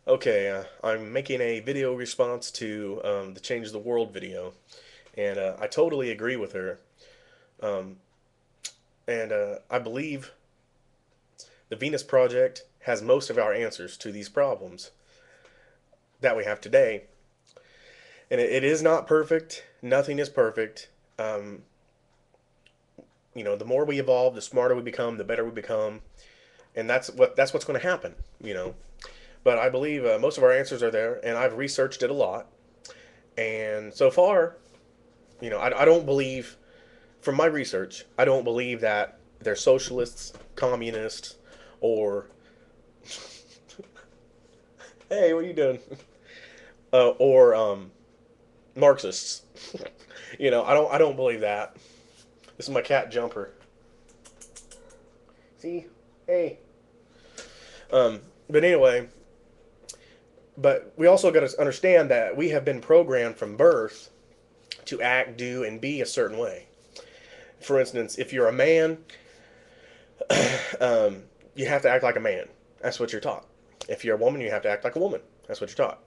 Okay, I'm making a video response to the Change the World video, and I totally agree with her. Um, and I believe the Venus Project has most of our answers to these problems that we have today. And it is not perfect. Nothing is perfect. Um, the more we evolve, the smarter we become, the better we become, and that's what's going to happen. You know, but I believe most of our answers are there, and I've researched it a lot. And so far, I don't believe, from my research, I don't believe that they're socialists, communists, or hey, what are you doing? Or Marxists. I don't believe that. This is my cat Jumper. See, hey. But anyway, but we also got to understand that we have been programmed from birth to act, do, and be a certain way. For instance, if you're a man, you have to act like a man. That's what you're taught. If you're a woman, you have to act like a woman. That's what you're taught.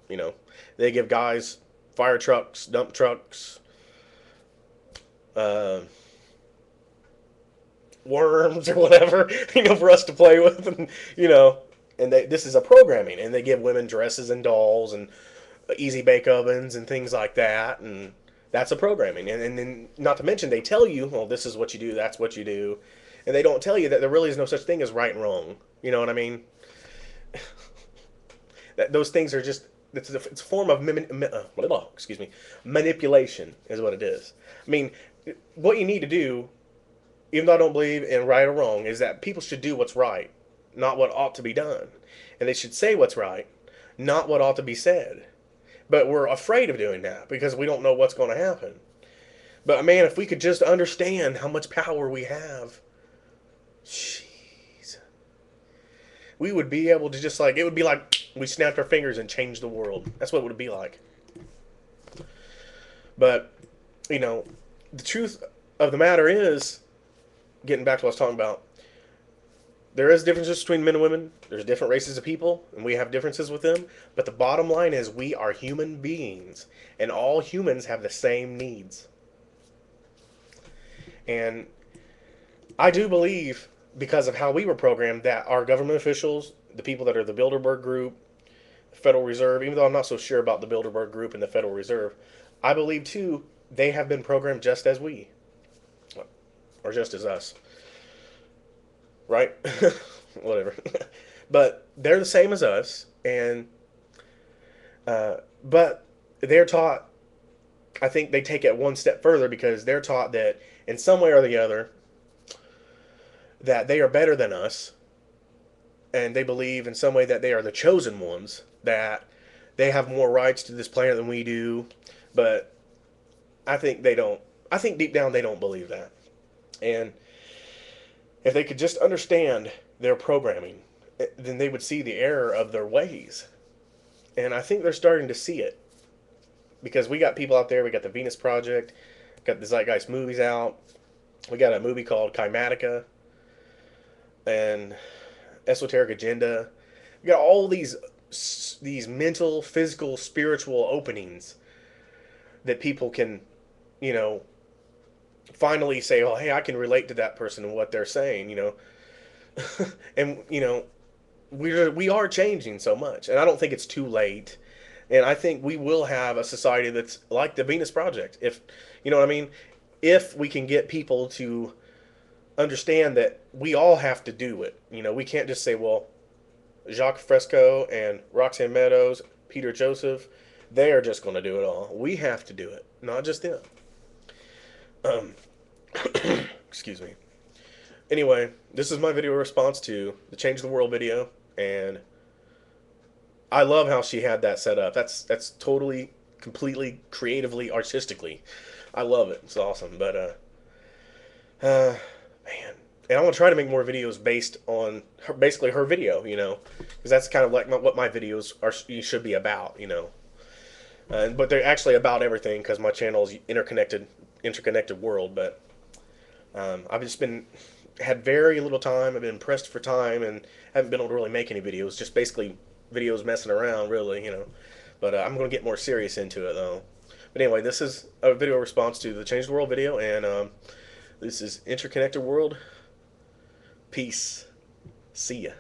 They give guys fire trucks, dump trucks, uh, worms or whatever, for us to play with, and this is a programming, and they give women dresses and dolls and easy bake ovens and things like that, and that's a programming, and then not to mention they tell you, well, this is what you do, that's what you do, and they don't tell you that there really is no such thing as right and wrong. You know what I mean? That those things are just it's a form of excuse me, manipulation is what it is. I mean, what you need to do, even though I don't believe in right or wrong, is that people should do what's right, not what ought to be done, and they should say what's right, not what ought to be said. But we're afraid of doing that because we don't know what's going to happen. But man, if we could just understand how much power we have, jeez, we would be able to just it would be like we snapped our fingers and changed the world. That's what it would be like. But, you know, the truth of the matter is, getting back to what I was talking about, there is differences between men and women. There's different races of people, and we have differences with them. But the bottom line is we are human beings, and all humans have the same needs. And I do believe, because of how we were programmed, that our government officials, the people that are the Bilderberg Group, Federal Reserve, even though I'm not so sure about the Bilderberg Group and the Federal Reserve, I believe too they have been programmed just as we, or just as us, right? Whatever. But they're the same as us, and but they're taught. I think they take it one step further because they're taught that in some way or the other that they are better than us, and they believe in some way that they are the chosen ones, that they have more rights to this planet than we do. But I think they don't. I think deep down they don't believe that. And if they could just understand their programming, then they would see the error of their ways. And I think they're starting to see it because we got people out there. We got the Venus Project, got the Zeitgeist movies out. We got a movie called Kymatica and Esoteric Agenda. We got all these mental, physical, spiritual openings that people can, you know, finally say, "Oh, hey, I can relate to that person and what they're saying," and we are changing so much, and I don't think it's too late. And I think we will have a society that's like the Venus Project, if you know what I mean. If we can get people to understand that we all have to do it, we can't just say, "Well, Jacques Fresco and Roxanne Meadows, Peter Joseph, they are just going to do it all." We have to do it, not just them. Um, excuse me. Anyway, this is my video response to the Change the World video, and I love how she had that set up. That's totally, completely, creatively, artistically. I love it. It's awesome. But man, and I want to try to make more videos based on basically her video. Because that's kind of like what my videos are. You should be about. But they're actually about everything because my channel is interconnected world. But I've just been had very little time. I've been pressed for time and haven't been able to really make any videos. Just basically videos messing around, really, you know. But I'm going to get more serious into it, though. But anyway, this is a video response to the Change the World video, and this is Interconnected World. Peace. See ya.